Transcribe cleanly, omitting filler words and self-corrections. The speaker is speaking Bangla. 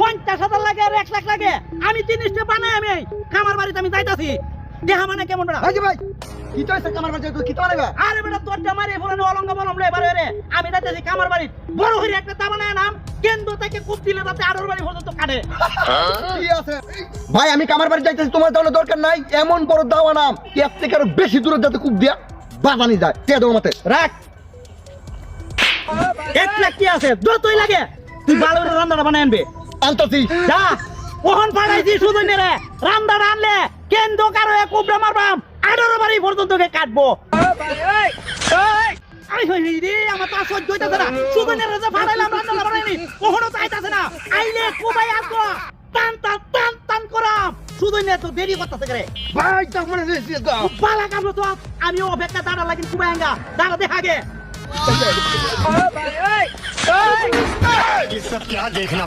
50,000 লাগে আর 1 লাখ লাগে আমি জিনিসটা বানাই আমি কামার বাড়িতে আমি যাইতাছি দেহা মানে কেমন বড় এই যে ভাই কি তো আছে কামার বাড়ি তুই কি তো আনবা আরে বেটা তোরটা মারি ফুলানো অলঙ্গ বলম রে এবারে রে আমি যাইতাছি কামার বাড়ি বড় হইরে একটা দাম বানায় নাম কেন্দ্র থেকে কূপ দিলে তাতে আড়র বাড়ি পর্যন্ত কাটে কি আছে ভাই আমি কামার বাড়ি যাইতেছি তোমার তাহলে দরকার নাই এমন বড় দাওয়া নাম এর থেকে আরো বেশি দূরে যাতে খুব দিয়া বাজানি যায় তে দাও মতে রাখ 1 লাখ কি আছে যতই লাগে তুই ভালো করে রান্নাটা বানায় আনবে আনতাছি যা ওহন পাঠাইছি শুধু নেরে রান্নাটা আনলে কেন্দ্র কারো কুবরা মারবাম আড়র বাড়ি পর্যন্ত কাটবো আই হই রে আমার তা সহ্য হইতাছে না শুধু নেরে যে ফাড়াইলাম রান্নাটা বানাইনি ওহনো চাইতাছে না আইলে কুবাই আসবো টান টান টান টান করাম শুধু নে তো দেরি করতেছে করে ভাই তার মানে রেসি দাও বালা কামলো তো আমি অপেক্ষা দাঁড়া লাগিন কুবাইঙ্গা দাঁড়া দেখাগে ये सब क्या देखना